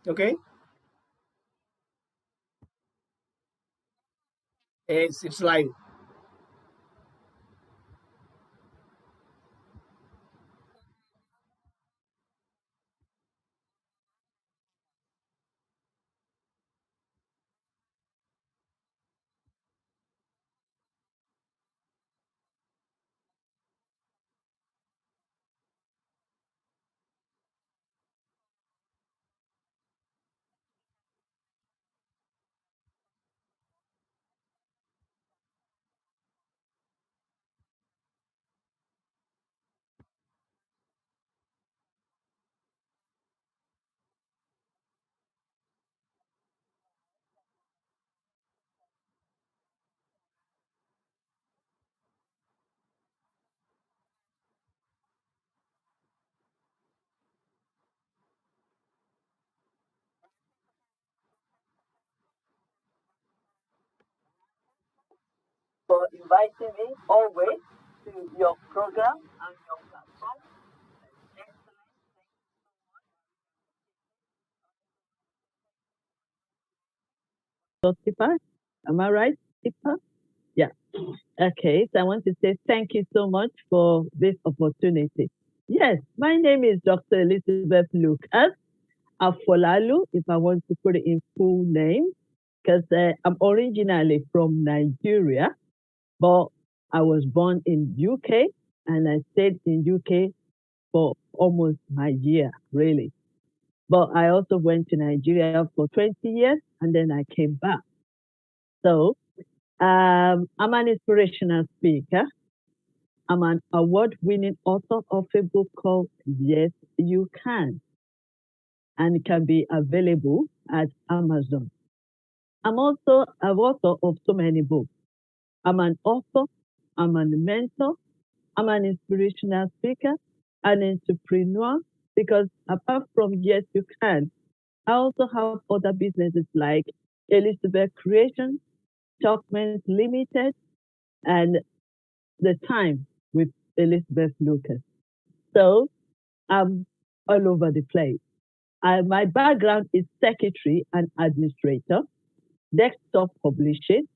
Okay, it's like for inviting me always to your program and your platform. So, Tipa, am I right, Tipa? Yeah. Okay. So I want to say thank you so much for this opportunity. Yes, my name is Dr. Elizabeth Lucas Afolalu, if I want to put it in full name, because I'm originally from Nigeria, but I was born in UK and I stayed in UK for almost my year, really. But I also went to Nigeria for 20 years and then I came back. So I'm an inspirational speaker. I'm an award winning author of a book called Yes, You Can, and it can be available at Amazon. I'm also an author of so many books. I'm an author, I'm a mentor, I'm an inspirational speaker, an entrepreneur, because apart from Yes, You Can, I also have other businesses like Elizabeth Creation, Talkments Limited, and The Time with Elizabeth Lucas. So I'm all over the place. My background is secretary and administrator, desktop publishing,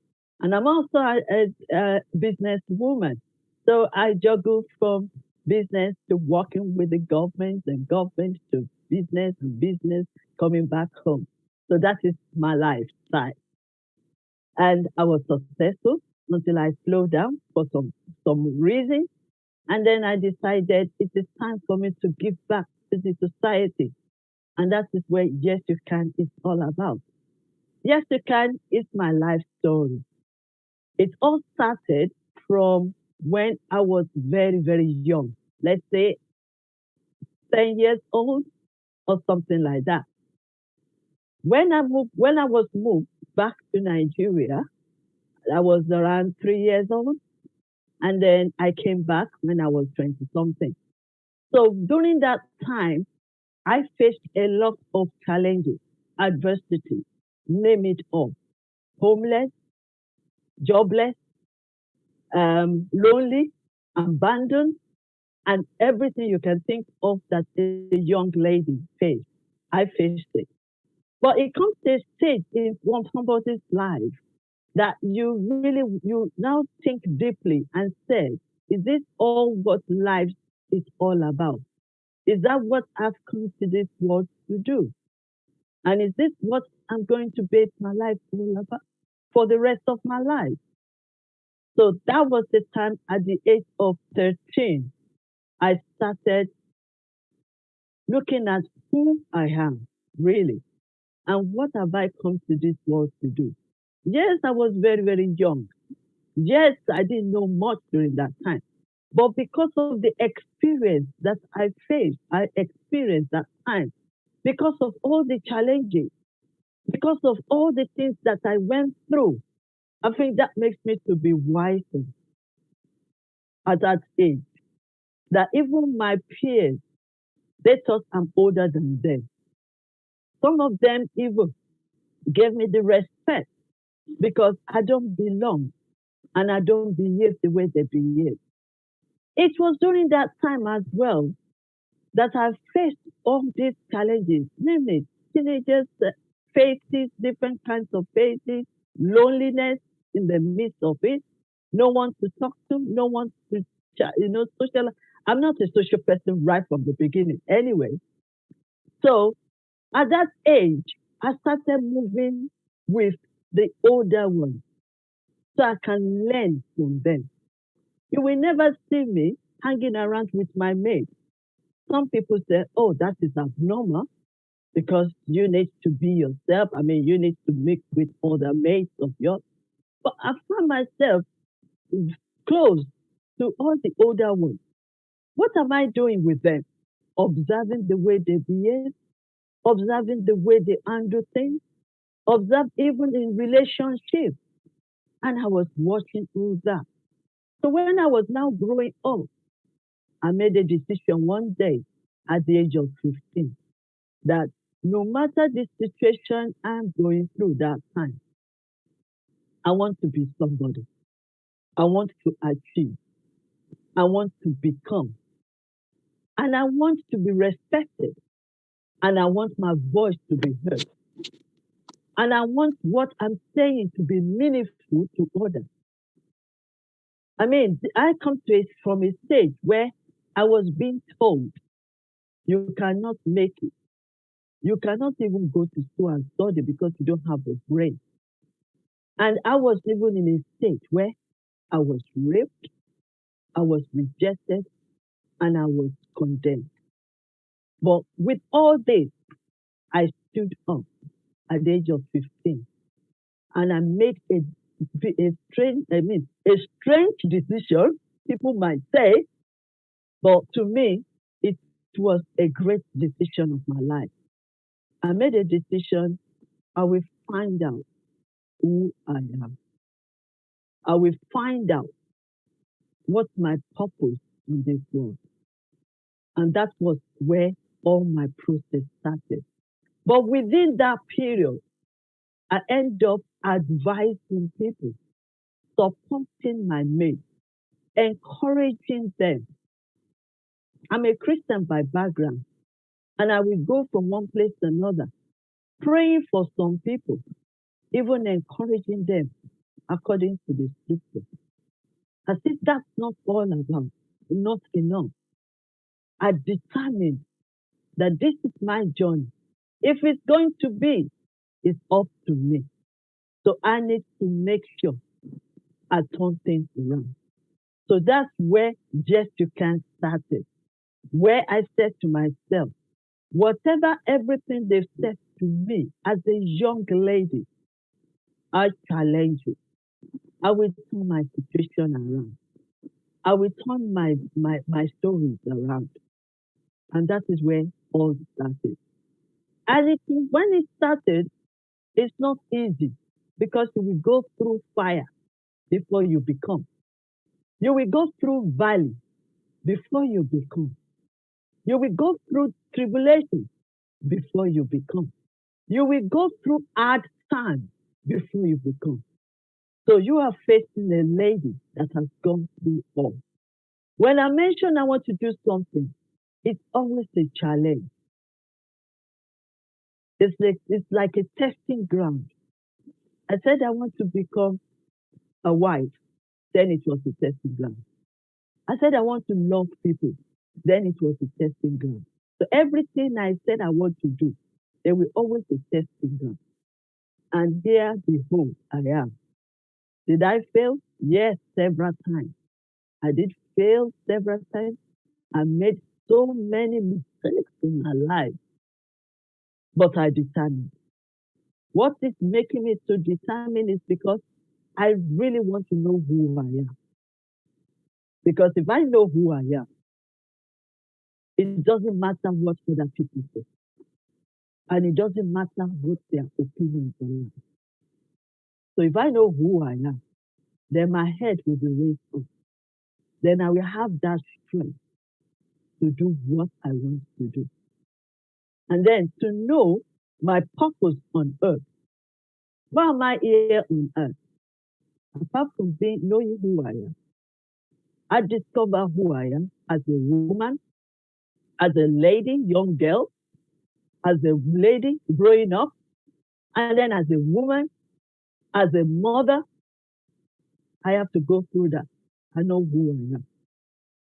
and I'm also a businesswoman. So I juggle from business to working with the government and government to business and business coming back home. So that is my lifestyle. And I was successful until I slowed down for some reason. And then I decided it is time for me to give back to the society. And that is where Yes You Can is all about. Yes You Can is my life story. It all started from when I was very, very young. Let's say 10 years old or something like that. When I was moved back to Nigeria, I was around 3 years old. And then I came back when I was 20 something. So during that time, I faced a lot of challenges, adversity, name it all. Homeless, jobless, lonely, abandoned, and everything you can think of that a young lady faced. I faced it. But it comes to a stage in one somebody's life that you now think deeply and say, is this all what life is all about? Is that what I've come to this world to do? And is this what I'm going to base my life all about for the rest of my life? So that was the time at the age of 13, I started looking at who I am, really, and what have I come to this world to do. Yes, I was very, very young. Yes, I didn't know much during that time. But because of the experience that I experienced that time, because of all the challenges, because of all the things that I went through, I think that makes me to be wiser at that age. That even my peers, they thought I'm older than them. Some of them even gave me the respect because I don't belong and I don't behave the way they behave. It was during that time as well that I faced all these challenges, name it, teenagers faces, different kinds of faces, loneliness in the midst of it, no one to talk to, no one to, social. I'm not a social person right from the beginning anyway. So at that age, I started moving with the older ones so I can learn from them. You will never see me hanging around with my mates. Some people say, oh, that is abnormal because you need to be yourself. I mean, you need to mix with other mates of yours. But I find myself close to all the older ones. What am I doing with them? Observing the way they behave, observing the way they handle things, observe even in relationships. And I was watching all that. So when I was now growing up, I made a decision one day at the age of 15 that no matter the situation I'm going through that time, I want to be somebody. I want to achieve. I want to become. And I want to be respected. And I want my voice to be heard. And I want what I'm saying to be meaningful to others. I mean, I come to it from a stage where I was being told, you cannot make it. You cannot even go to school and study because you don't have a brain. And I was even in a state where I was raped, I was rejected, and I was condemned. But with all this, I stood up at the age of 15 and I made a strange decision, people might say, but to me, it was a great decision of my life. I made a decision, I will find out who I am. I will find out what's my purpose in this world. And that was where all my process started. But within that period, I end up advising people, supporting my mates, encouraging them. I'm a Christian by background, and I will go from one place to another, praying for some people, even encouraging them according to the scripture. As if that's not all about, not enough. I determined that this is my journey. If it's going to be, it's up to me. So I need to make sure I turn things around. So that's where Just You Can started, where I said to myself, whatever everything they've said to me as a young lady, I challenge you. I will turn my situation around. I will turn my stories around. And that is where all started. And when it started, it's not easy because you will go through fire before you become. You will go through valley before you become. You will go through tribulation before you become. You will go through hard times before you become. So you are facing a lady that has gone through all. When I mention I want to do something, it's always a challenge. It's like a testing ground. I said I want to become a wife, then it was a testing ground. I said I want to love people, then it was a testing ground. So everything I said I want to do, there will always be testing ground. And here, behold, I am. Did I fail? Yes, several times. I did fail several times. I made so many mistakes in my life, but I determined. What is making me so determined is because I really want to know who I am. Because if I know who I am, it doesn't matter what other people say. And it doesn't matter what their opinions are like. So if I know who I am, then my head will be raised up. Then I will have that strength to do what I want to do. And then to know my purpose on earth. Why am I here on earth? Apart from knowing who I am, I discover who I am as a woman, as a lady, young girl, as a lady growing up, and then as a woman, as a mother, I have to go through that. I know who I am.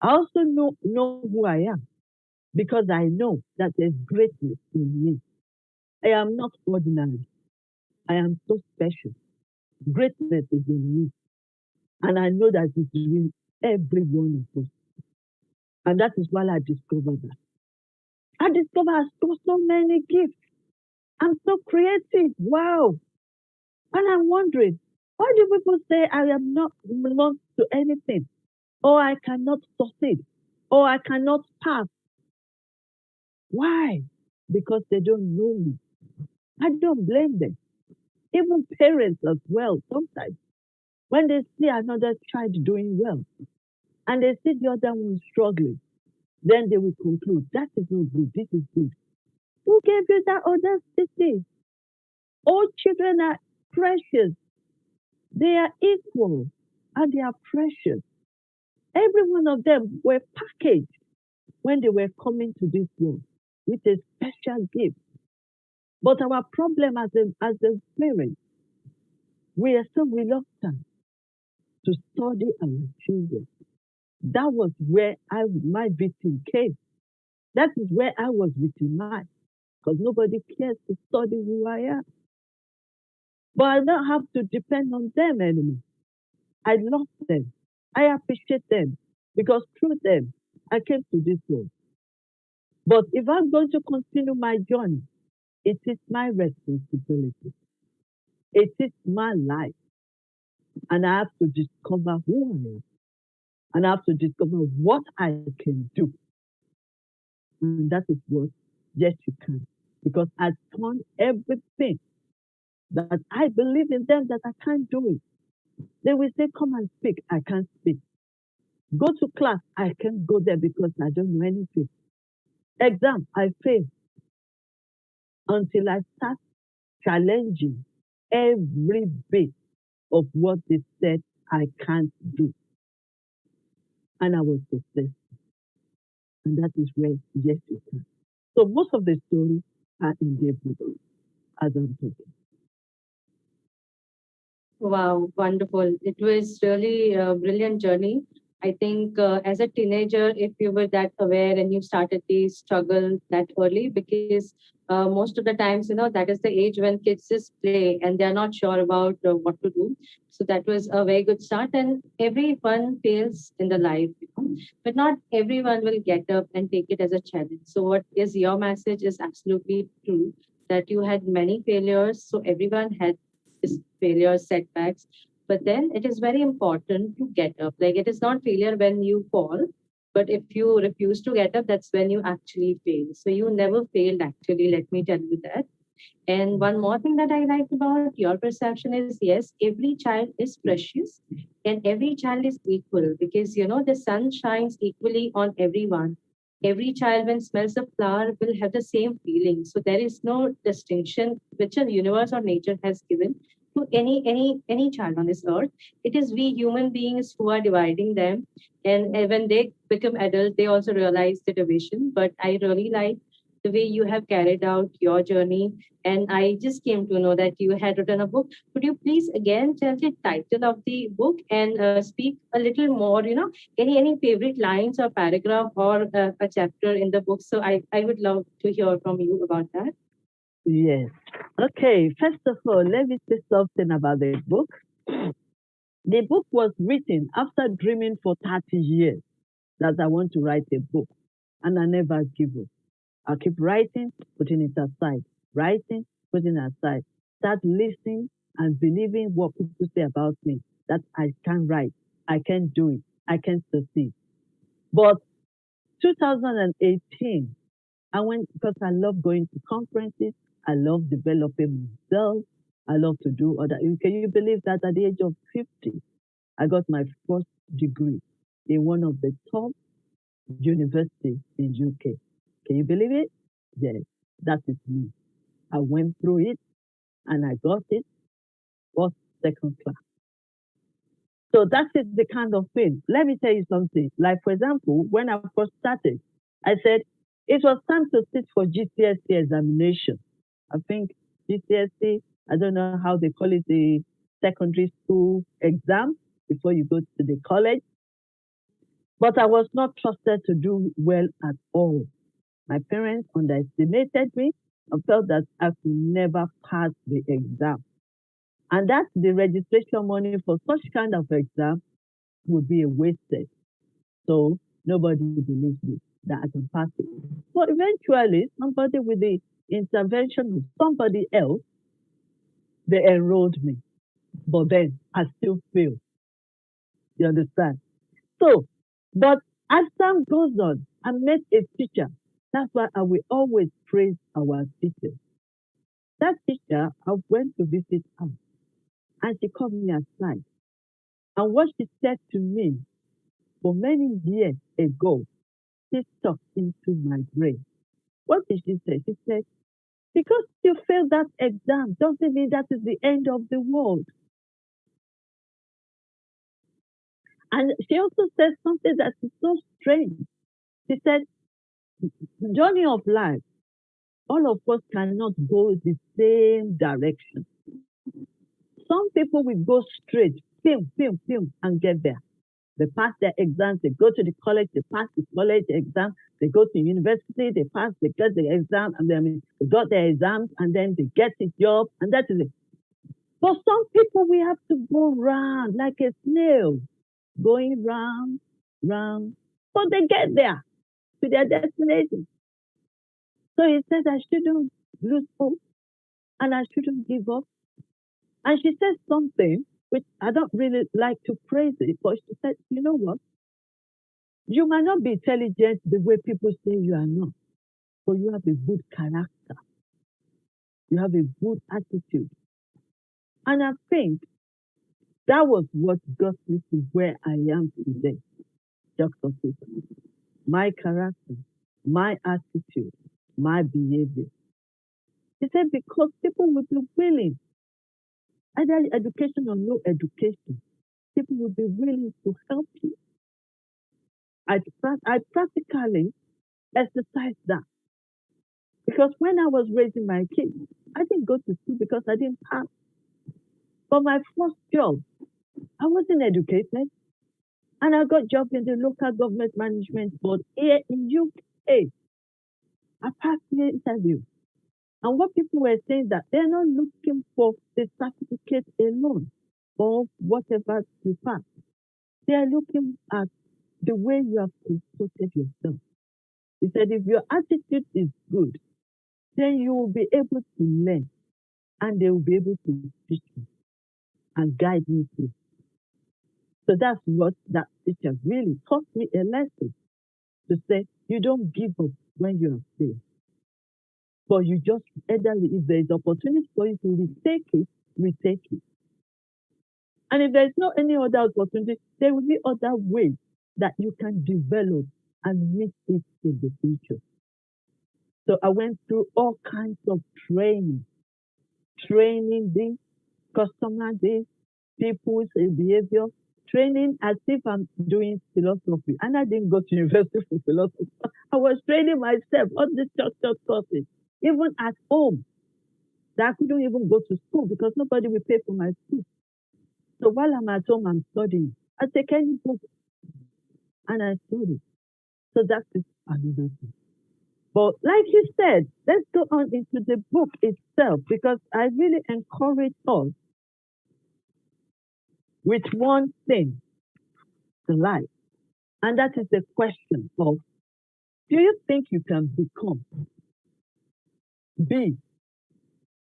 I also know who I am because I know that there's greatness in me. I am not ordinary. I am so special. Greatness is in me. And I know that it's in every one of us. And that is why I discovered that. I discovered I've got so many gifts. I'm so creative. Wow. And I'm wondering, why do people say I am not belong to anything? Or I cannot succeed? Or I cannot pass? Why? Because they don't know me. I don't blame them. Even parents as well, sometimes, when they see another child doing well and they see the other one struggling, then they will conclude that is not good, this is good. Who gave you that audacity? All children are precious. They are equal and they are precious. Every one of them were packaged when they were coming to this world with a special gift. But our problem as a parent, we are so reluctant to study our children. That was where my victim came. That is where I was victimized because nobody cares to study who I am. But I don't have to depend on them anymore. I love them. I appreciate them because through them, I came to this world. But if I'm going to continue my journey, it is my responsibility. It is my life. And I have to discover who I am. And I have to discover what I can do. And that is what, yes, you can. Because I've done everything that I believe in them that I can't do it. They will say, come and speak. I can't speak. Go to class. I can't go there because I don't know anything. Exam, I fail until I start challenging every bit of what they said I can't do. And I was successful. And that is where, yes, you can. So most of the stories are in their book as I'm talking. Wow, wonderful. It was really a brilliant journey. I think as a teenager, if you were that aware and you started the struggle that early, because most of the times, that is the age when kids just play and they're not sure about what to do. So that was a very good start. And everyone fails in the life, but not everyone will get up and take it as a challenge. So what is your message is absolutely true that you had many failures. So everyone had failures, setbacks. But then it is very important to get up. Like it is not failure when you fall, but if you refuse to get up, that's when you actually fail. So you never failed, actually, let me tell you that. And one more thing that I like about your perception is yes, every child is precious and every child is equal because the sun shines equally on everyone. Every child, when smells a flower, will have the same feeling. So there is no distinction which a universe or nature has given to any child on this earth. It is we human beings who are dividing them, and when they become adult, they also realize the division. But I really like the way you have carried out your journey. And I just came to know that you had written a book. Could you please again tell the title of the book and speak a little more, any favorite lines or paragraph or a chapter in the book? So I would love to hear from you about that. Yes. Okay, first of all, let me say something about the book. The book was written after dreaming for 30 years that I want to write a book, and I never give up. I keep writing, putting it aside, writing, putting it aside. Start listening and believing what people say about me, that I can write, I can do it, I can succeed. But 2018, I went because I love going to conferences, I love developing myself, I love to do other. Can you believe that at the age of 50, I got my first degree in one of the top universities in UK. Can you believe it? Yes, that is me. I went through it and I got it first, second class. So that is the kind of thing. Let me tell you something. Like, for example, when I first started, I said, It was time to sit for GCSE examination. I think GCSE, I don't know how they call it, the secondary school exam before you go to the college. But I was not trusted to do well at all. My parents underestimated me and felt that I could never pass the exam. And that the registration money for such kind of exam would be a wasted. So nobody believed me that I can pass it. But eventually, somebody with the intervention of somebody else, they enrolled me. But then I still failed. You understand? So, but as time goes on, I met a teacher. That's why I will always praise our teachers. That teacher, I went to visit her, and she called me aside. And what she said to me for many years ago, she stuck into my brain. What did she say? She said, because you failed that exam doesn't mean that is the end of the world. And she also said something that is so strange. She said, the journey of life, all of us cannot go the same direction. Some people will go straight, film, and get there. They pass their exams, they go to the college, they pass the college exam, they go to university, they pass, they get the exam, and then they got their exams, and then they get a job, and that is it. For some people, we have to go round like a snail, going round, but they get there to their destination. So he said I shouldn't lose hope and I shouldn't give up. And she said something which I don't really like to praise it, but she said, you know what? You might not be intelligent the way people say you are not, but you have a good character. You have a good attitude. And I think that was what got me to where I am today, Dr. Peter. My character, my attitude, my behavior. He said, because people will be willing, either education or no education, people will be willing to help you. I practically exercise that. Because when I was raising my kids, I didn't go to school because I didn't pass. For my first job, I wasn't educated. And I got job in the local government management board here in UK. I passed the interview. And what people were saying that they're not looking for the certificate alone or whatever you pass. They are looking at the way you have comported yourself. He said, if your attitude is good, then you will be able to learn and they will be able to teach you and guide you through. So that's what that teacher really taught me a lesson to say, you don't give up when you are failed. But you just, either if there is opportunity for you to retake it. And if there is no any other opportunity, there will be other ways that you can develop and meet it in the future. So I went through all kinds of training this, customer this, people's behavior, training as if I'm doing philosophy. And I didn't go to university for philosophy. I was training myself on the short courses, even at home. That I couldn't even go to school because nobody will pay for my school. So while I'm at home, I'm studying. I take any book and I study. So that is another thing. But like you said, let's go on into the book itself because I really encourage us with one thing, the life. And that is the question of, do you think you can become, be,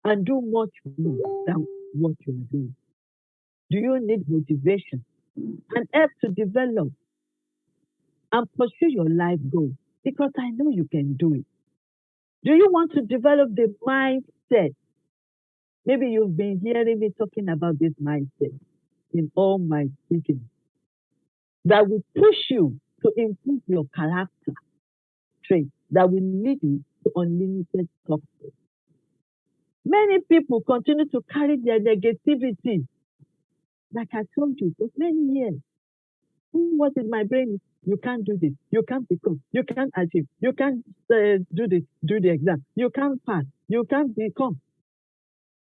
and do much more than what you're doing? Do you need motivation and help to develop and pursue your life goal? Because I know you can do it. Do you want to develop the mindset? Maybe you've been hearing me talking about this mindset in all my speaking. That will push you to improve your character trait, that will lead you to unlimited success. Many people continue to carry their negativity, like I told you, for many years. What is my brain You can't do this. You can't become. You can't achieve. You can't do this. Do the exam. You can't pass. You can't become.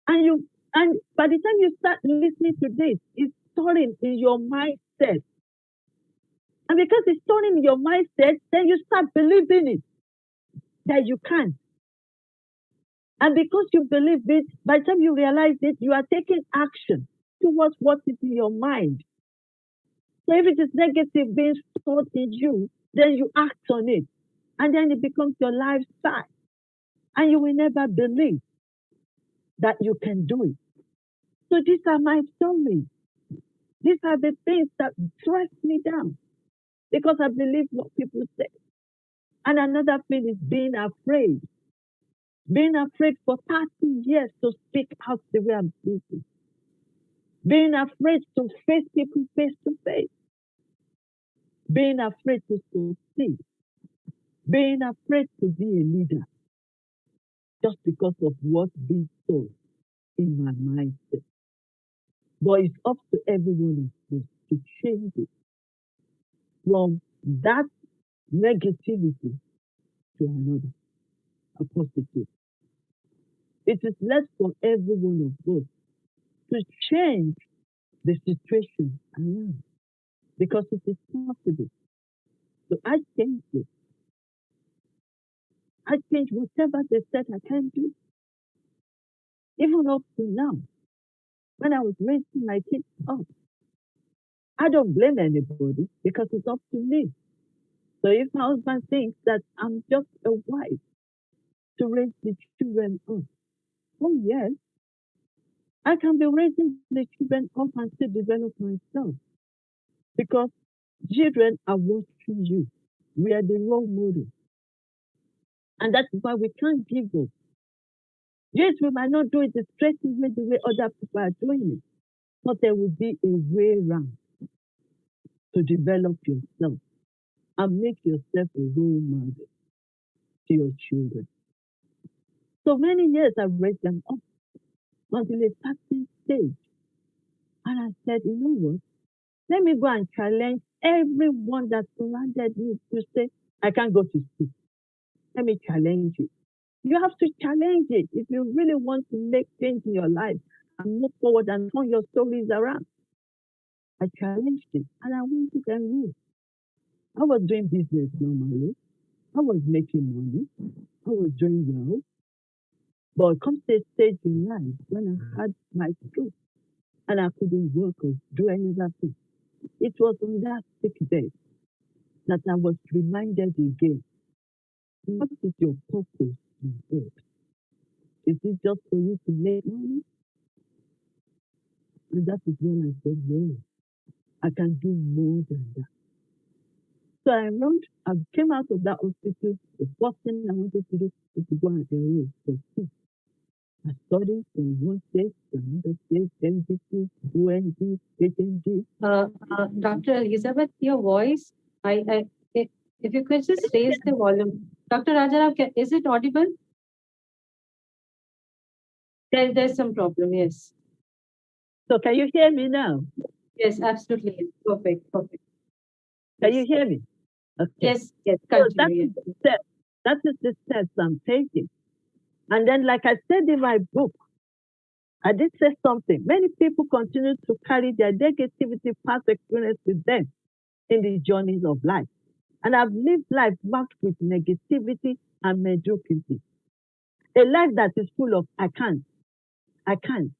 And by the time you start listening to this, it's storing in your mindset. And because it's storing in your mindset, then you start believing it that you can. And because you believe it, by the time you realize it, you are taking action towards what is in your mind. So if it is negative being stored in you, then you act on it. And then it becomes your lifestyle. And you will never believe that you can do it. So these are my stories. These are the things that stress me down because I believe what people say. And another thing is being afraid. Being afraid for 30 years to speak out the way I'm speaking. Being afraid to face people face to face. Being afraid to succeed. Being afraid to be a leader. Just because of what's being told in my mindset. But it's up to everyone to change it from that negativity to another, a positive. It is left for every one of us to change the situation around because it is possible. So I changed it. I changed whatever they said I can't do. Even up to now, when I was raising my kids up, I don't blame anybody because it's up to me. So if my husband thinks that I'm just a wife to raise the children up, oh yes, I can be raising the children up and still develop myself because children are watching you. We are the role model. And that's why we can't give up. Yes, we might not do it the straight way the way other people are doing it, but there will be a way around to develop yourself and make yourself a role model to your children. So many years I've raised them up until a certain stage. And I said, you know what? Let me go and challenge everyone that surrounded me to say, I can't go to school. Let me challenge it. You have to challenge it if you really want to make change in your life and move forward and turn your stories around. I challenged it and I went to Cameroon. I was doing business normally. I was making money. I was doing well. But it comes to a stage in life when I had my stroke and I couldn't work or do any other thing. It was on that sick day that I was reminded again, what is your purpose in God? Is it just for you to make money? And that is when I said, no, I can do more than that. So I came out of that hospital. The first thing I wanted to do was to go and enroll for school. I studied from one state to another state, MDC, ONG, HNG. Dr. Elizabeth, your voice, if you could just raise the volume. Dr. Rajaram, is it audible? There's some problem, yes. So can you hear me now? Yes, absolutely. Perfect. Can you hear me? Okay. Yes, So continue. that is the steps I'm taking. And then, like I said in my book, I did say something. Many people continue to carry their negativity past experience with them in the journeys of life. And I've lived life marked with negativity and mediocrity. A life that is full of I can't,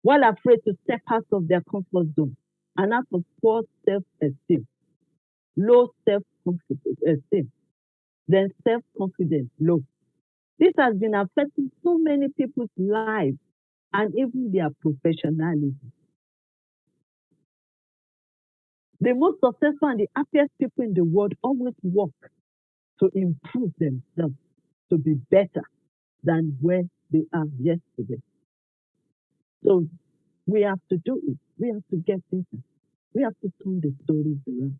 while afraid to step out of their comfort zone and out of poor self-esteem, low self-esteem, then self-confidence low. This has been affecting so many people's lives and even their professionalism. The most successful and the happiest people in the world always work to improve themselves, to be better than where they are yesterday. So we have to do it. We have to get better. We have to turn the stories around.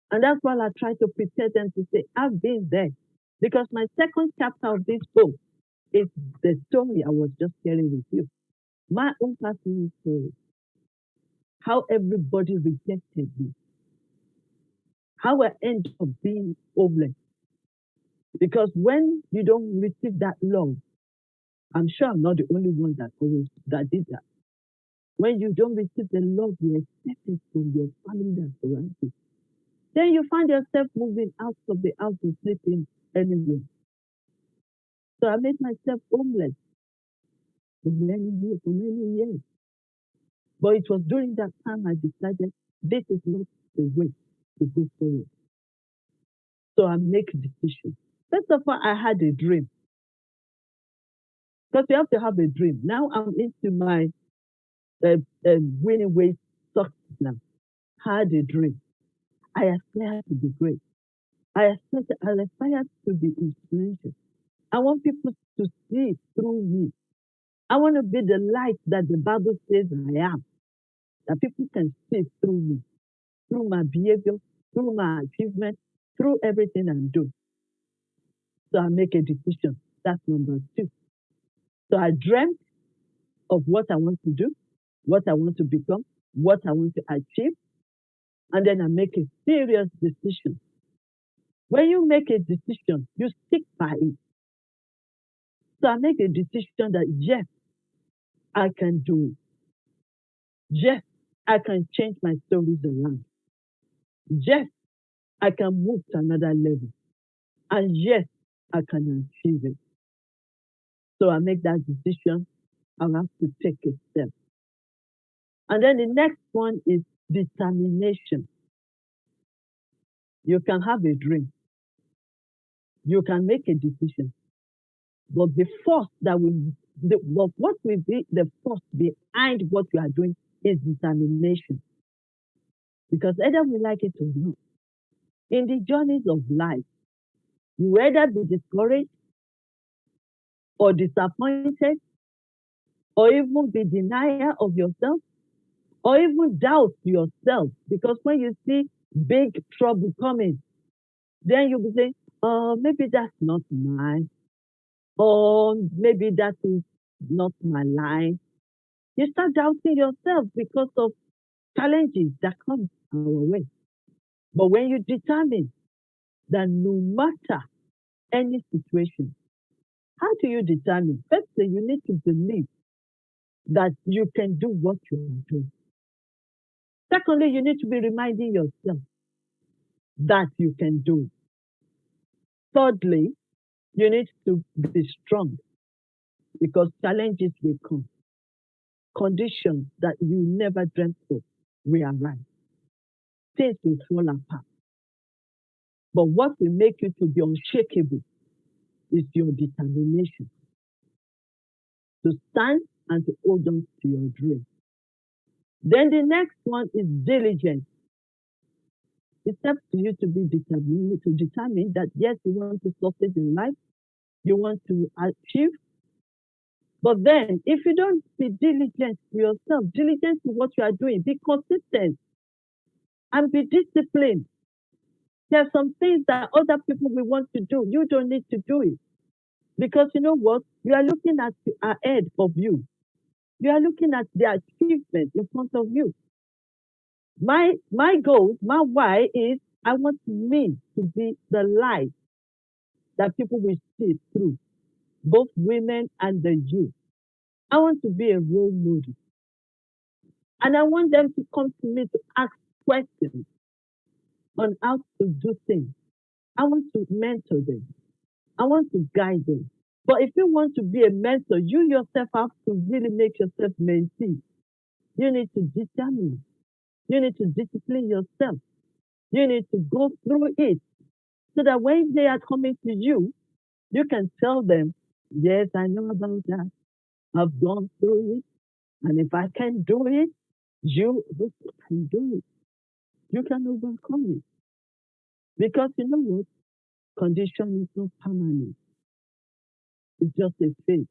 And that's why I try to prepare them to say, I've been there. Because my second chapter of this book is the story I was just sharing with you. My own personal story. How everybody rejected me. how I end up being homeless. Because when you don't receive that love, I'm sure I'm not the only one that did that. When you don't receive the love you expected from your family that surrounds you, then you find yourself moving out of the house and sleeping anywhere. So I made myself homeless for many years. But it was during that time I decided this is not the way to go forward. So I make a decision. First of all, I had a dream. Because you have to have a dream. Now I'm into my winning ways success now. Had a dream. I aspire to be great. I aspire to be influential. I want people to see through me. I want to be the light that the Bible says I am. That people can see through me, through my behavior, through my achievement, through everything I'm doing. So I make a decision. That's number 2. So I dreamt of what I want to do, what I want to become, what I want to achieve, and then I make a serious decision. When you make a decision, you stick by it. So I make a decision that yes, I can do it. Yes, I can change my stories around. Yes, I can move to another level. And yes, I can achieve it. So I make that decision. I have to take a step. And then the next one is determination. You can have a dream. You can make a decision. But the force that what will be the force behind what you are doing is determination. Because either we like it or not, in the journeys of life, you either be discouraged or disappointed, or even be denier of yourself, or even doubt yourself. Because when you see big trouble coming, then you'll be saying, oh, maybe that's not mine, or maybe that is not my line. You start doubting yourself because of challenges that come our way. But when you determine that no matter any situation, how do you determine? Firstly, you need to believe that you can do what you are doing. Secondly, you need to be reminding yourself that you can do it. Thirdly, you need to be strong because challenges will come. Conditions that you never dreamt of will arise. Things will fall apart. But what will make you to be unshakable is your determination to stand and to hold on to your dream. Then the next one is diligence. It's up to you to be determined, to determine that yes, you want to succeed in life, you want to achieve. But then if you don't be diligent to yourself, diligent to what you are doing, be consistent and be disciplined. There are some things that other people will want to do. You don't need to do it. Because you know what? You are looking at ahead of you. You are looking at the achievement in front of you. My goal, my why is I want me to be the light that people will see through, both women and the youth. I want to be a role model. And I want them to come to me to ask questions on how to do things. I want to mentor them. I want to guide them. But if you want to be a mentor, you yourself have to really make yourself mentee. You need to determine. You need to discipline yourself. You need to go through it so that when they are coming to you, you can tell them, yes, I know about that. I've gone through it. And if I can do it, you can do it. You can overcome it. Because you know what? Condition is not permanent. It's just a phase.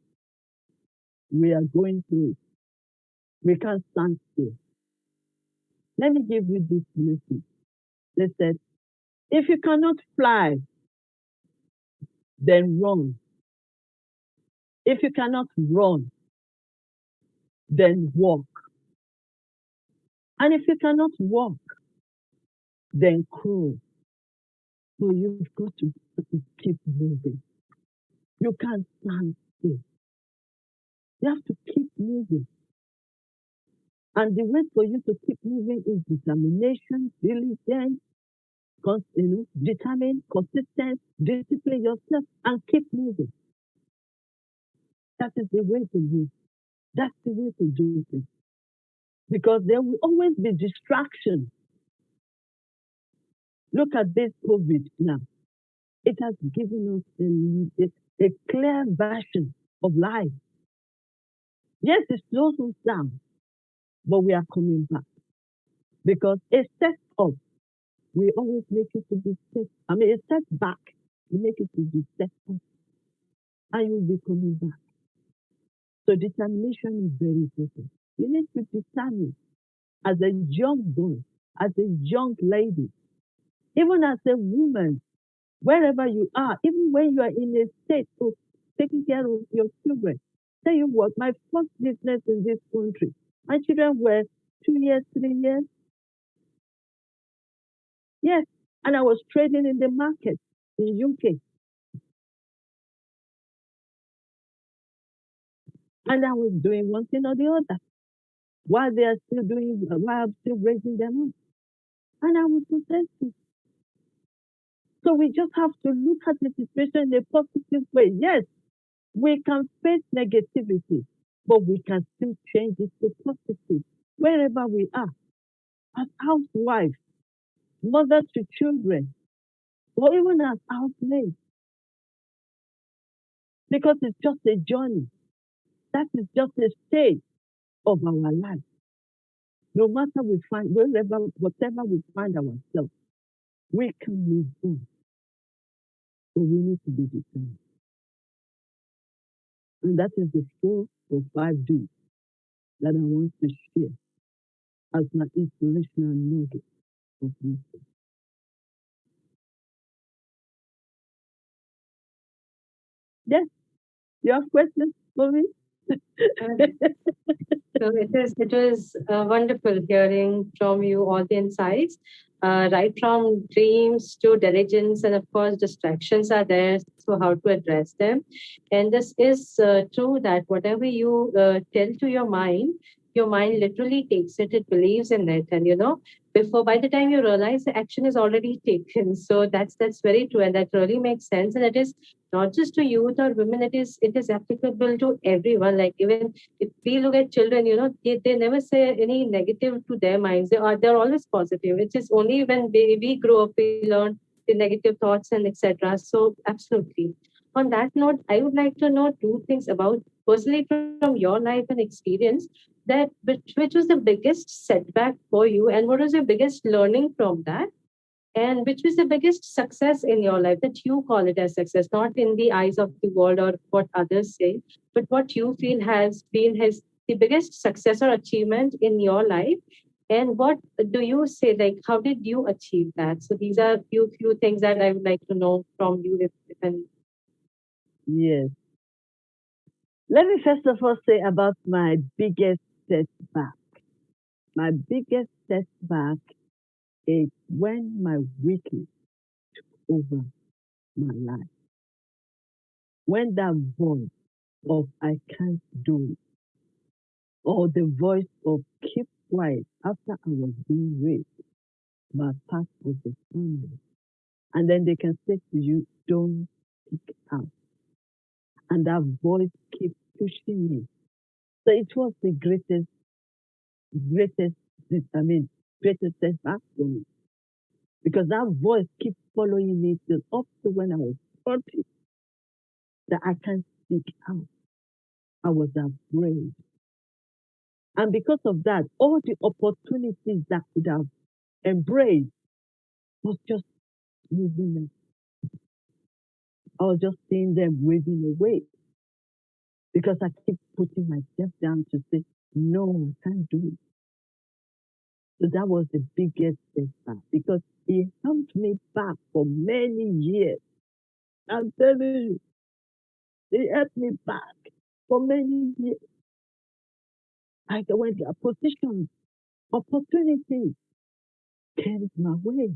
We are going through it. We can't stand still. Let me give you this message. They said, if you cannot fly, then run. If you cannot run, then walk. And if you cannot walk, then crawl. So you've got to keep moving. You can't stand still. You have to keep moving. And the way for you to keep moving is determination, diligence, determine, consistent, discipline yourself, and keep moving. That is the way to move. That's the way to do things. Because there will always be distraction. Look at this COVID now. It has given us a clear version of life. Yes, it slows us down, but we are coming back. Because a set up, we always make it to be set. I mean, a setback, we make it to be set up. And you'll be coming back. So determination is very important. You need to determine as a young boy, as a young lady, even as a woman, wherever you are, even when you are in a state of taking care of your children. Tell you what, my first business in this country, my children were 2 years, 3 years. Yes, and I was trading in the market in UK. And I was doing one thing or the other while they are still doing, while I'm still raising them up. And I was successful. So we just have to look at the situation in a positive way. Yes, we can face negativity, but we can still change it to positive wherever we are. As housewives, mother to children, or even as housemaids, because it's just a journey. That is just a stage of our life. No matter we find, whatever we find ourselves, we can move on. But we need to be determined. And that is the 4 or 5 Ds that I want to share as my inspirational nugget of wisdom. Yes, you have questions for me? So it was wonderful hearing from you all the insights, right from dreams to diligence, and of course distractions are there. So how to address them? And this is true that whatever you tell to your mind literally takes it. It believes in it, and before by the time you realize the action is already taken. So that's very true, and that really makes sense. And it is not just to youth or women. It is applicable to everyone. Like even if we look at children, they never say any negative to their minds. They're always positive. It is only when we grow up we learn the negative thoughts and etc. So absolutely. On that note, I would like to know two things about personally from your life and experience that which was the biggest setback for you and what was your biggest learning from that and which was the biggest success in your life that you call it as success, not in the eyes of the world or what others say, but what you feel has been his the biggest success or achievement in your life? And what do you say, like how did you achieve that? So these are few things that I would like to know from you if any. Yes. Let me first of all say about my biggest setback. My biggest setback is when my weakness over my life. When that voice of I can't do it, or the voice of keep quiet after I was being raped by part of the family. And then they can say to you, don't speak out. And that voice keeps pushing me. So it was the greatest, I mean, greatest setback for me. Because that voice keeps following me till up to when I was 40 that I can't speak out. I was afraid. And because of that, all the opportunities that could have embraced was just moving them. I was just seeing them waving away because I keep putting myself down to say, no, I can't do it. So that was the biggest setback because it helped me back for many years. I'm telling you, it helped me back for many years. I went to a position, opportunities came my way.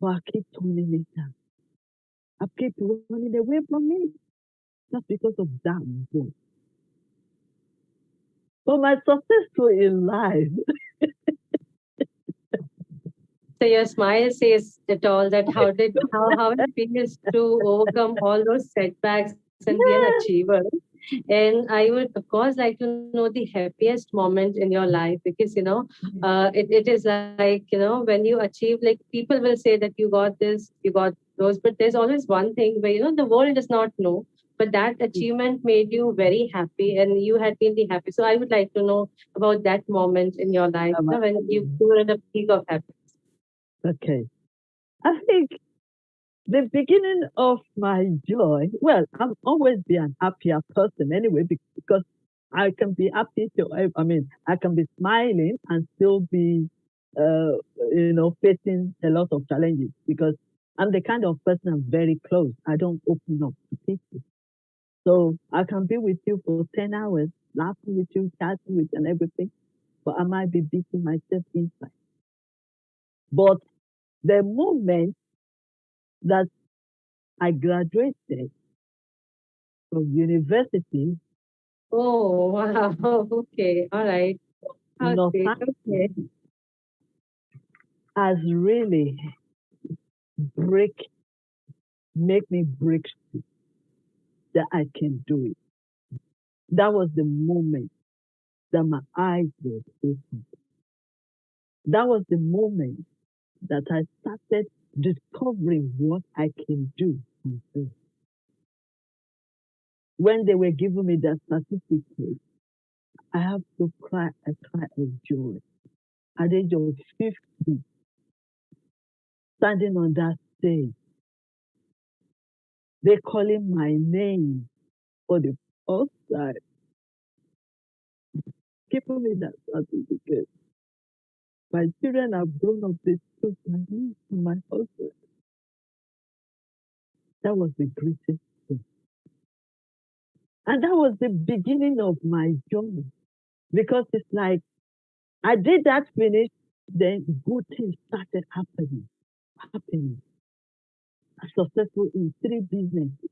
but I keep turning it down. I keep running away from it just because of that book. But my successful in life, So your smile says it all. That how it feels to overcome all those setbacks and be an achiever. And I would, of course, like to know the happiest moment in your life, because it is like, when you achieve, like people will say that you got this, you got those, but there's always one thing where the world does not know. But that achievement made you very happy, and you had been the happy. So I would like to know about that moment in your life, um, when you were at the peak of happiness. okay, I think the beginning of my joy, well, I've always been an happier person anyway, because I can be happy I mean, I can be smiling and still be, facing a lot of challenges, because I'm the kind of person I'm very close. I don't open up to people. So I can be with you for 10 hours, laughing with you, chatting with you and everything, but I might be beating myself inside. But the moment that I graduated from university, Oh, wow. Okay. All right. How sweet. Northampton Okay. has really break make me break that I can do it. That was the moment that my eyes were open. That was the moment that I started discovering what I can do. When they were giving me that certificate, I have to cry a cry of joy. At the age of 50, standing on that stage, they calling my name for the first time, giving me that certificate. My children have grown up, they took my niece and my husband. That was the greatest thing. And that was the beginning of my journey. Because it's like I did that finish, then good things started happening. I'm successful in 3 businesses,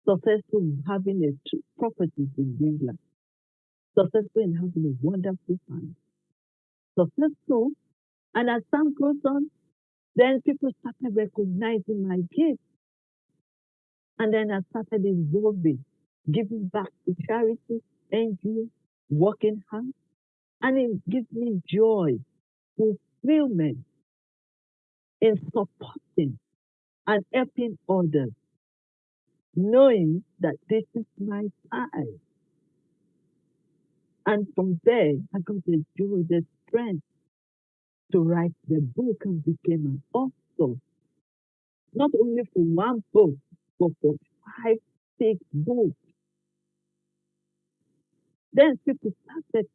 successful in having properties in England, successful in having a wonderful family, successful. And as time goes on, then people started recognizing my gifts. And then I started evolving, giving back to charity, NGO, working hard. And it gives me joy, fulfillment in supporting and helping others, knowing that this is my time. And from there, I got the joy, the strength to write the book and became an author, not only for one book, but for 5, 6 books. Then people started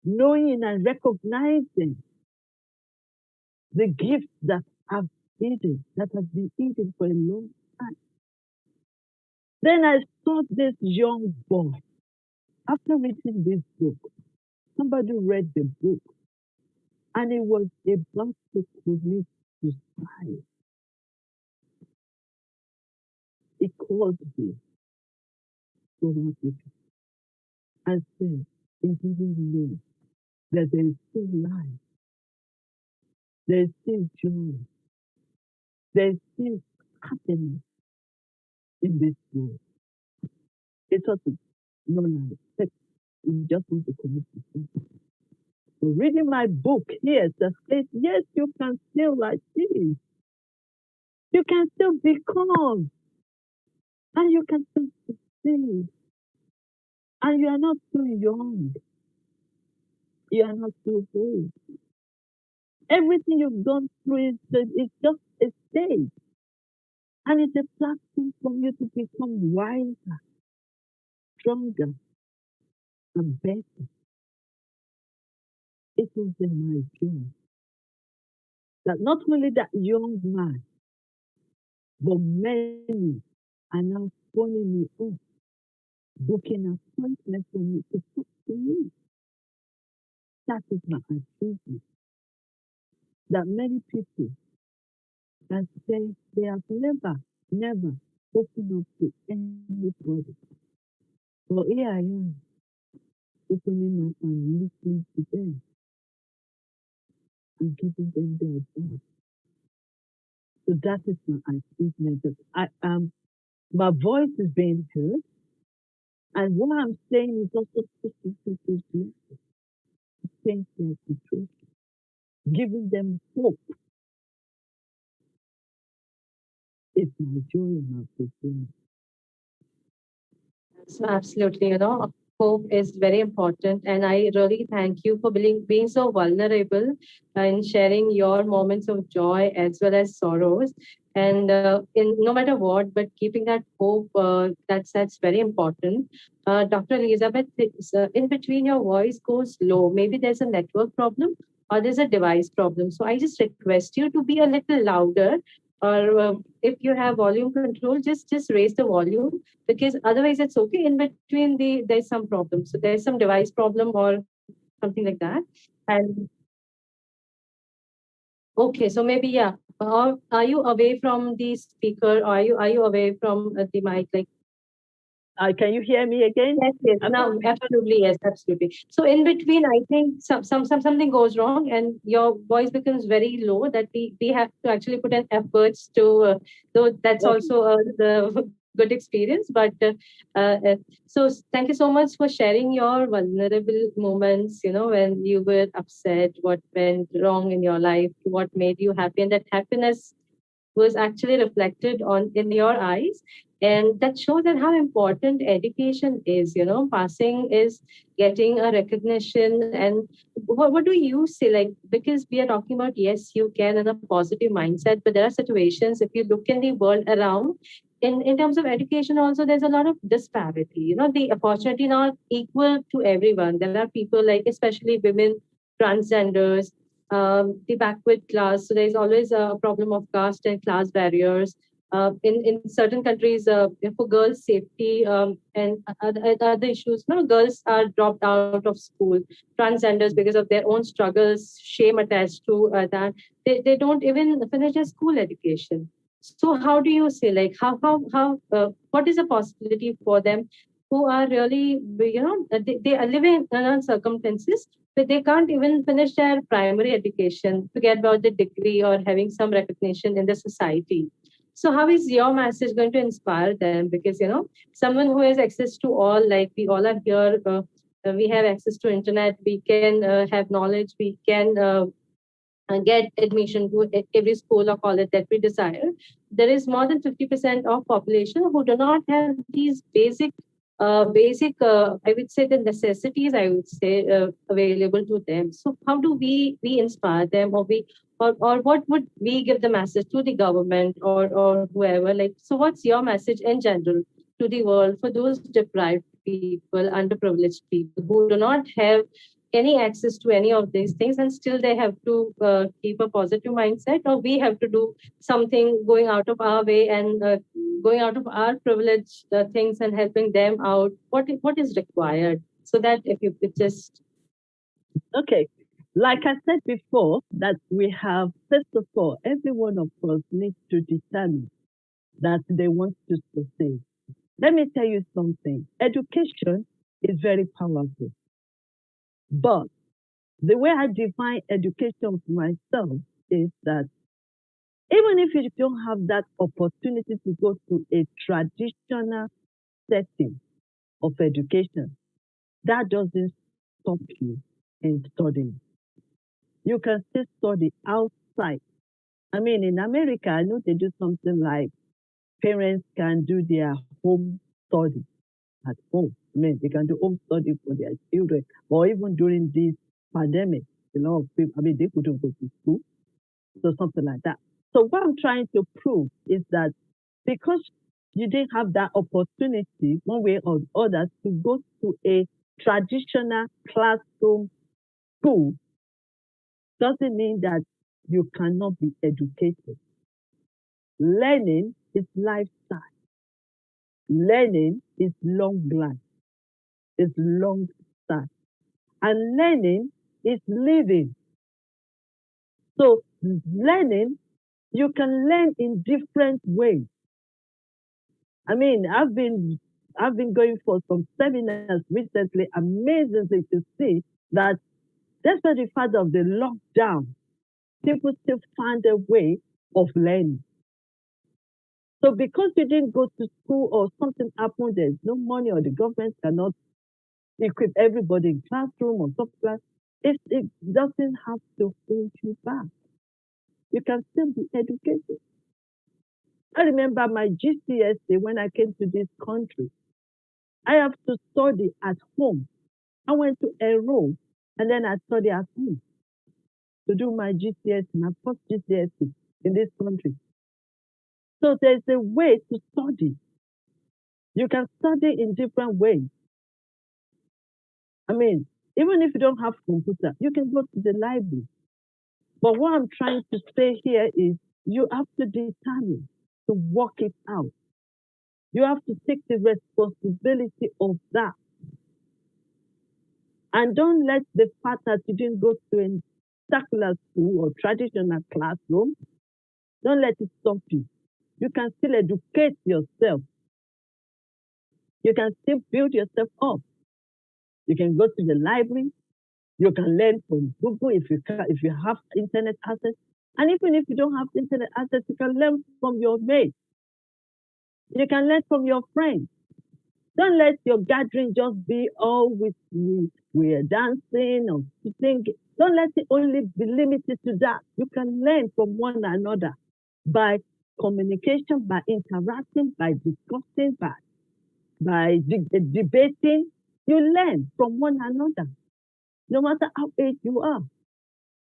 knowing and recognizing the gifts that I've hidden, that have been hidden for a long time. Then I saw this young boy. After reading this book, somebody read the book, and it was about to commit suicide. He called me from Africa and said he didn't know that there is still life, there is still joy, there is still happiness in this world. He thought it's not like he just want to commit suicide. So reading my book here that says, yes, you can still achieve, you can still become, and you can still succeed, and you are not too young, you are not too old. Everything you've gone through is just a stage, and it's a platform for you to become wiser, stronger, and better. It was in my dream that not only that young man, but many are now phoning me up, booking appointments for me to talk to me. That is my achievement. That many people and say they have never opened up to anybody. But here I am, opening up and listening to them and giving them their advice. So that is my achievement. I am my voice is being heard, and what I'm saying is also pushing people to change their situation, giving them hope. It's my joy and my fulfillment. So absolutely, hope is very important. And I really thank you for being so vulnerable and sharing your moments of joy as well as sorrows. And in no matter what, but keeping that hope, that's very important. Dr. Elizabeth, in between your voice goes low. Maybe there's a network problem or there's a device problem. So I just request you to be a little louder, or if you have volume control, just raise the volume, because otherwise it's okay. In between there's some problem, so there's some device problem or something like that. And okay, so maybe, yeah, are you away from the speaker, or are you away from the mic, like? Can you hear me again? Yes, yes. No, absolutely, yes, absolutely. So in between, I think something goes wrong, and your voice becomes very low. That we have to actually put an efforts to. Though that's Okay. also the good experience. But so thank you so much for sharing your vulnerable moments. When you were upset, what went wrong in your life, what made you happy, and that happiness was actually reflected on in your eyes, and that shows that how important education is. Passing is getting a recognition. And what do you say, like, because we are talking about, yes, you can, in a positive mindset, but there are situations, if you look in the world around, in terms of education also, there's a lot of disparity. The opportunity not equal to everyone. There are people, like especially women, transgenders, the backward class. So there's always a problem of caste and class barriers. In certain countries, for girls' safety, and other issues, girls are dropped out of school. Transgenders, because of their own struggles, shame attached to that, they don't even finish their school education. So how do you say, like, what is the possibility for them who are really, they are living in circumstances, but they can't even finish their primary education, forget about the degree or having some recognition in the society. So how is your message going to inspire them? Because someone who has access to all, like we all are here, we have access to internet, we can have knowledge, we can get admission to every school or college that we desire. There is more than 50% of population who do not have these I would say, the necessities, I would say, available to them. So how do we inspire them, or what would we give the message to the government, or whoever? Like, so what's your message in general to the world for those deprived people, underprivileged people who do not have any access to any of these things, and still they have to keep a positive mindset, or we have to do something, going out of our way and going out of our privilege things and helping them out? What is required, so that if you could just. Okay. Like I said before, that we have, first of all, every one of us needs to determine that they want to succeed. Let me tell you something. Education is very powerful. But the way I define education for myself is that even if you don't have that opportunity to go to a traditional setting of education, that doesn't stop you in studying. You can still study outside. I mean, in America, I know they do something like parents can do their home study at home. I mean, they can do home study for their children, or even during this pandemic, a lot of people, I mean, they couldn't go to school, so something like that. So what I'm trying to prove is that because you didn't have that opportunity, one way or the other, to go to a traditional classroom school, doesn't mean that you cannot be educated. Learning is lifestyle. Learning is long life, is long style. And learning is living. So learning You can learn in different ways. I mean, I've been going for some seminars recently, amazingly to see that despite the fact of the lockdown, people still find a way of learning. So because you didn't go to school or something happened, there's no money or the government cannot equip everybody in classroom or subclass, it doesn't have to hold you back. You can still be educated. I remember my GCSE when I came to this country. I have to study at home. I went to enroll and then I study at home to do my GCSE, my first GCSE in this country. So there's a way to study. You can study in different ways. I mean, even if you don't have computer, you can go to the library. But what I'm trying to say here is you have to determine to work it out. You have to take the responsibility of that. And don't let the fact that you didn't go to a secular school or traditional classroom, don't let it stop you. You can still educate yourself. You can still build yourself up. You can go to the library. You can learn from Google if you have internet access. And even if you don't have internet access, you can learn from your mates. You can learn from your friends. Don't let your gathering just be all with we are dancing or singing. Don't let it only be limited to that. You can learn from one another by communication, by interacting, by discussing, by debating. You learn from one another, no matter how age you are.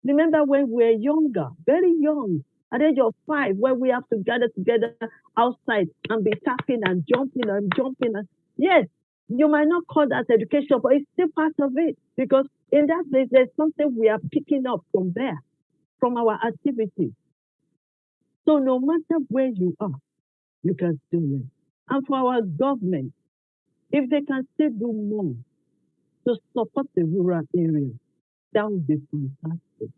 Remember when we were younger, very young, at the age of 5, when we have to gather together outside and be tapping and jumping and jumping. Yes, you might not call that education, but it's still part of it because in that place, there's something we are picking up from there, from our activities. So no matter where you are, you can still learn. And for our government, if they can still do more to support the rural areas, that would be fantastic.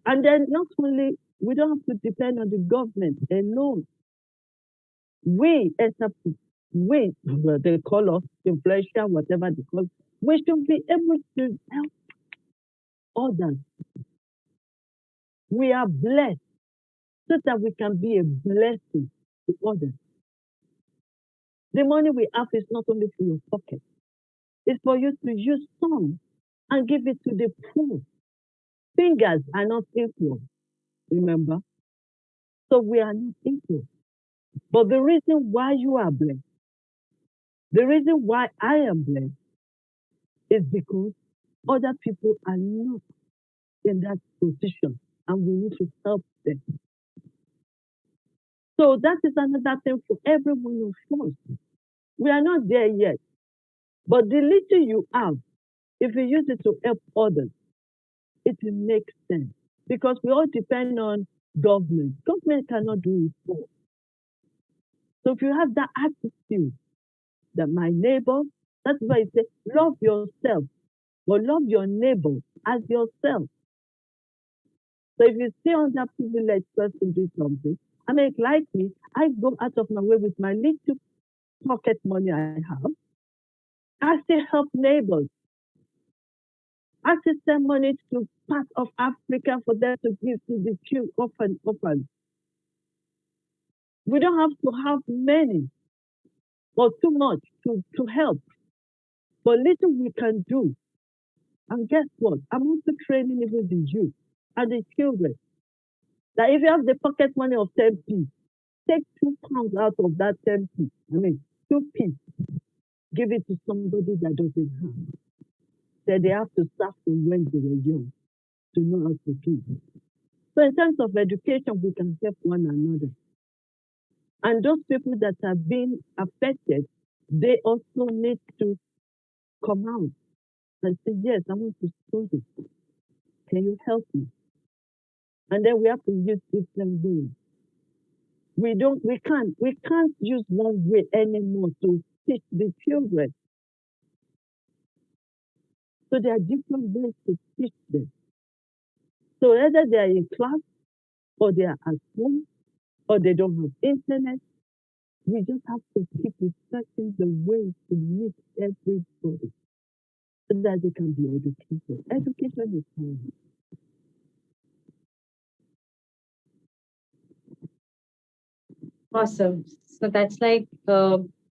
And then not only, we don't have to depend on the government alone. We, as a, we, well, they call us influential, whatever they call, we should be able to help others. We are blessed so that we can be a blessing to others. The money we have is not only for your pocket, it's for you to use some and give it to the poor. Fingers are not equal, remember? So we are not equal. But the reason why you are blessed, the reason why I am blessed is because other people are not in that position and we need to help them. So that is another thing for every one of us. We are not there yet, but the little you have, if you use it to help others, it will make sense because we all depend on government. Government cannot do it for. So if you have that attitude that my neighbor, that's why I say love yourself, but love your neighbor as yourself. So if you see underprivileged person do something, I mean, like me, I go out of my way with my little pocket money I have. I still help neighbors. I still send money to parts of Africa for them to give to the orphans. We don't have to have many or too much to help, but little we can do. And guess what? I'm also training even the youth and the children that if you have the pocket money of 10p, take £2 out of that 10p. I mean, 2p. Give it to somebody that doesn't have. That they have to start from when they were young to know how to do. So in terms of education, we can help one another. And those people that have been affected, they also need to come out and say, yes, I want to study. Can you help me? And then we have to use different ways. We can't use one way anymore to teach the children. So there are different ways to teach them. So whether they are in class or they are at home, or they don't have internet. We just have to keep researching the ways to meet everybody so that they can be educated. Education is hard. Awesome. So that's like,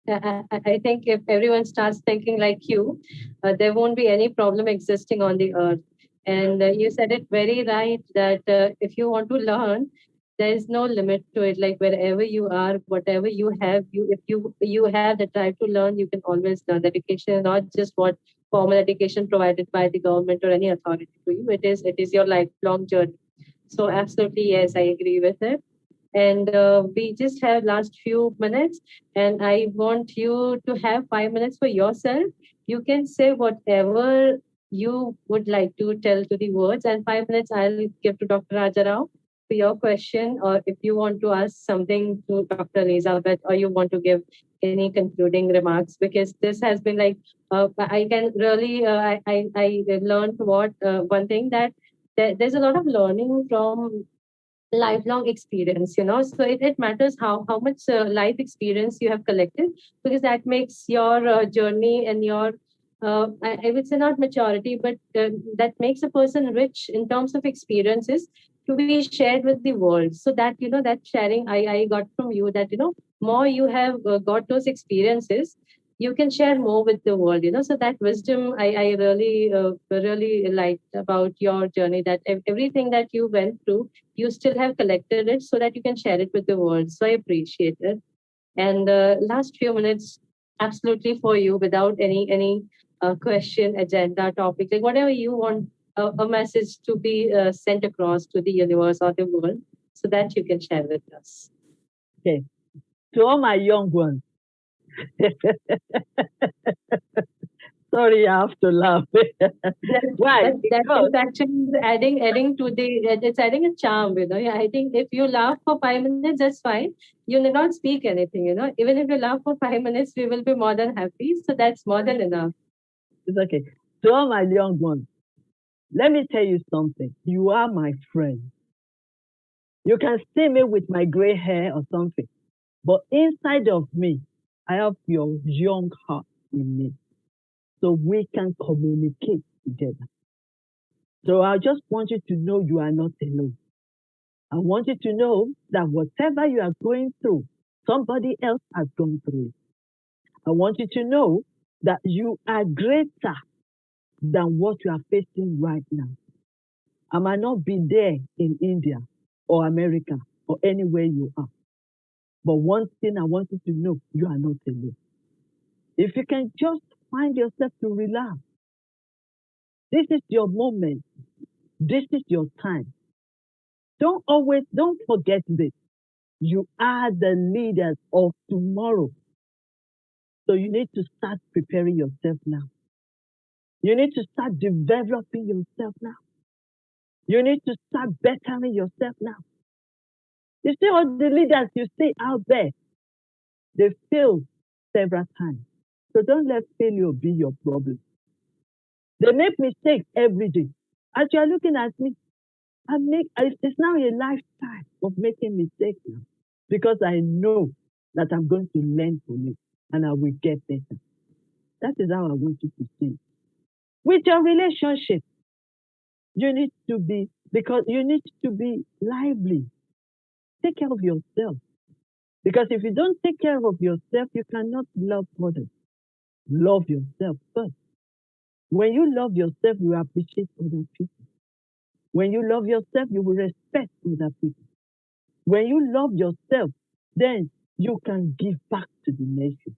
I think if everyone starts thinking like you, there won't be any problem existing on the earth. And you said it very right that if you want to learn, there is no limit to it. Like wherever you are, whatever you have, if you have the drive to learn, you can always learn. Education is not just what formal education provided by the government or any authority to you. It is your lifelong journey. So absolutely yes, I agree with it. And we just have last few minutes, and I want you to have 5 minutes for yourself. You can say whatever you would like to tell to the words, and 5 minutes I'll give to Dr. Rajarao for your question, or if you want to ask something to Dr. Elizabeth, or you want to give any concluding remarks, because this has been like, I can really, I learned one thing, that there's a lot of learning from lifelong experience, so it matters how much life experience you have collected, because that makes your journey and your, I would say not maturity, but that makes a person rich in terms of experiences to be shared with the world. So that sharing I got from you, that more you have got those experiences, you can share more with the world, so that wisdom I really liked about your journey, that everything that you went through, you still have collected it so that you can share it with the world. So I appreciate it. And last few minutes, absolutely for you, without any question, agenda, topic, like whatever you want, a message to be sent across to the universe or the world, so that you can share with us. Okay. To all my young ones, sorry, I have to laugh. Why? That Because is actually adding to the, it's adding a charm, Yeah, I think if you laugh for 5 minutes, that's fine. You need not speak anything, Even if you laugh for 5 minutes, we will be more than happy. So that's more than enough. it's okay. To all my young ones, let me tell you something. You are my friend. You can see me with my gray hair or something, but inside of me, I have your young heart in me. So we can communicate together. So I just want you to know you are not alone. I want you to know that whatever you are going through, somebody else has gone through it. I want you to know that you are greater than what you are facing right now. I might not be there in India or America or anywhere you are. But one thing I want you to know, you are not alone. If you can just find yourself to relax, this is your moment. This is your time. Don't forget this. You are the leaders of tomorrow. So you need to start preparing yourself now. You need to start developing yourself now. You need to start bettering yourself now. You see all the leaders you see out there, they failed several times. So don't let failure be your problem. They make mistakes every day. As you are looking at me, it's now a lifetime of making mistakes now, because I know that I'm going to learn from it and I will get better. That is how I want you to see it. With your relationship, you need to be, because you need to be lively. Take care of yourself. Because if you don't take care of yourself, you cannot love others. Love yourself first. When you love yourself, you appreciate other people. When you love yourself, you will respect other people. When you love yourself, then you can give back to the nation.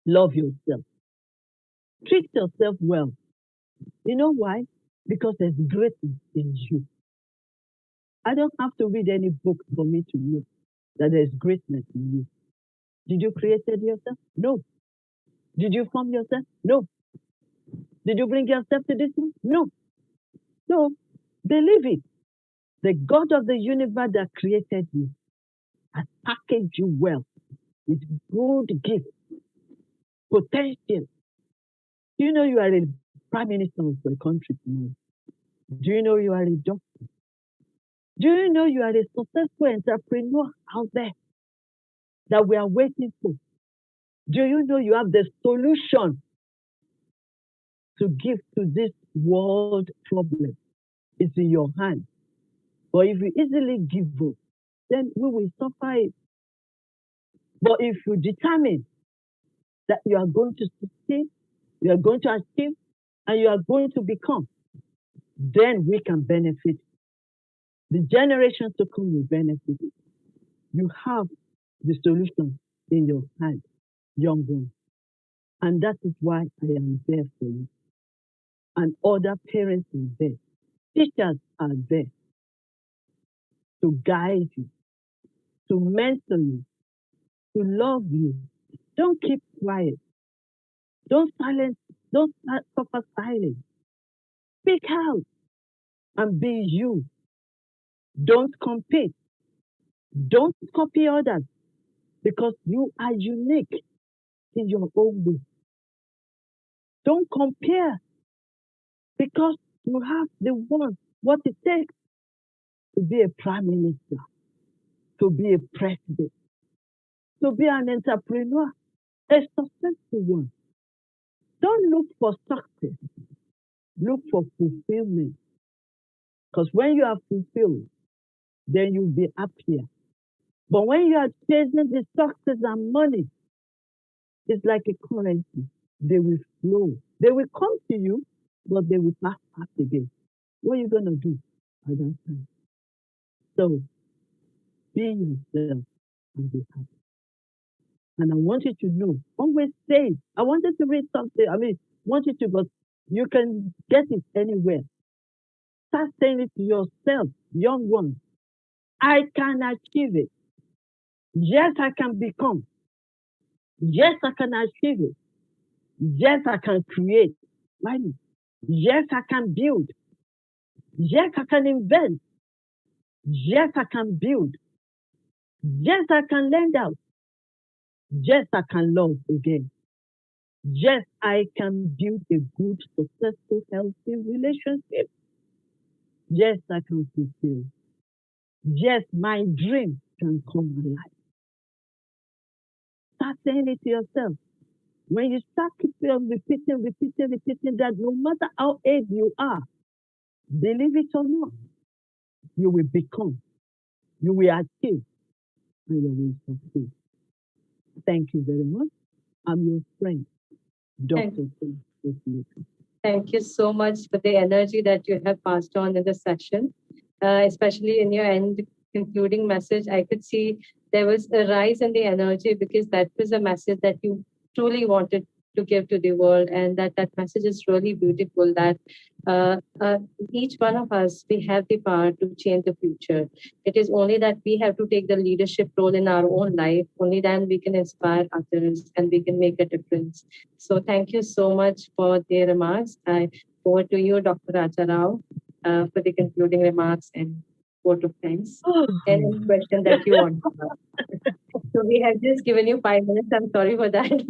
Love yourself. Treat yourself well. You know why? Because there's greatness in you. I don't have to read any book for me to know that there's greatness in you. Did you create yourself? No. Did you form yourself? No. Did you bring yourself to this one? No. So believe it. The God of the universe that created you has packaged you well with good gifts, potential. Do you know you are a prime minister of a country tomorrow? Do you know you are a doctor? Do you know you are a successful entrepreneur out there that we are waiting for? Do you know you have the solution to give to this world problem? It's in your hand. But if you easily give up, then we will suffer it. But if you determine that you are going to succeed, you are going to achieve, and you are going to become, then we can benefit. The generations to come will benefit. You have the solution in your hand, young one. And that is why I am there for you. And other parents are there. Teachers are there to guide you, to mentor you, to love you. Don't keep quiet. Don't silence. Don't suffer silence. Speak out and be you. Don't compete. Don't copy others because you are unique in your own way. Don't compare because you have the one, what it takes to be a prime minister, to be a president, to be an entrepreneur, a successful one. Don't look for success. Look for fulfillment. Because when you are fulfilled, then you'll be happier. But when you are chasing the success and money, it's like a currency. They will flow. They will come to you, but they will pass again. What are you going to do at that time? So be yourself and be happy. And I want you to know, always say, I wanted to read something. I mean, want you to, but you can get it anywhere. Start saying it to yourself, young one. I can achieve it. Yes, I can become. Yes, I can achieve it. Yes, I can create. Why not? Yes, I can build. Yes, I can invent. Yes, I can build. Yes, I can lend out. Yes, I can love again. Yes, I can build a good, successful, healthy relationship. Yes, I can fulfill. Yes, my dream can come alive. Start saying it to yourself. When you start keeping on repeating that no matter how old you are, believe it or not, you will become, you will achieve, and you will succeed. Thank you very much. I'm your friend, Thank, Dr. Phil. thank you so much for the energy that you have passed on in the session, especially in your end concluding message. I could see there was a rise in the energy because that was a message that you truly wanted to give to the world, and that message is really beautiful. That uh, uh, each one of us, we have the power to change the future. It is only that we have to take the leadership role in our own life. Only then we can inspire others and we can make a difference. So thank you so much for the remarks. Over to you, Dr. Raja Rao, for the concluding remarks and vote of thanks. Oh, Any question that you want to ask. So we have just given you 5 minutes. I'm sorry for that,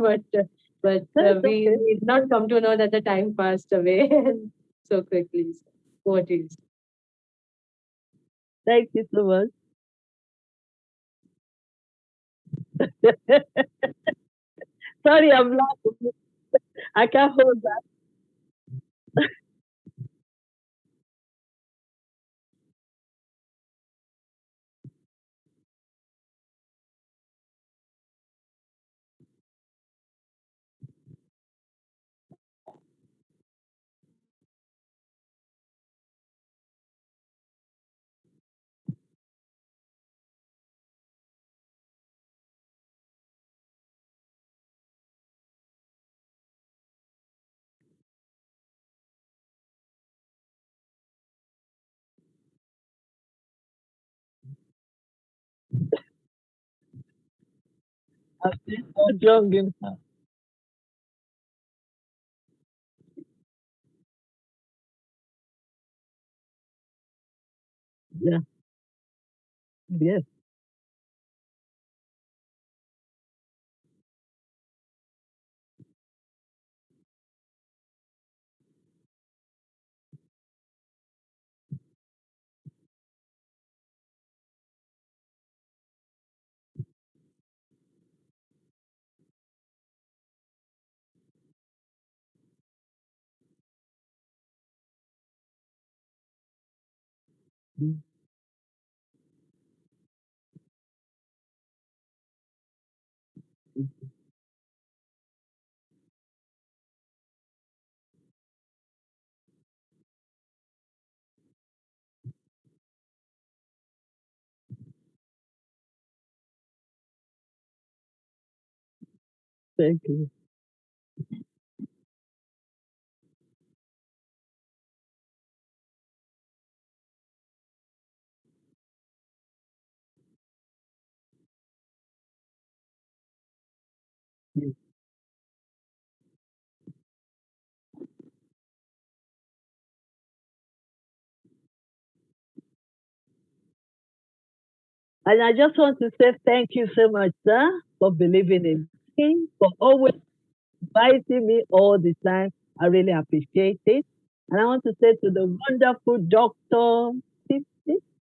but that's we okay. did not come to know that the time passed away so quickly. Over to you. Thank you so much. Sorry, I'm laughing. I can't hold that. I've been so young in her. Yeah, yes. Mm. Thank you. Yes. And I just want to say thank you so much, sir, for believing in me, for always inviting me all the time. I really appreciate it. And I want to say to the wonderful doctor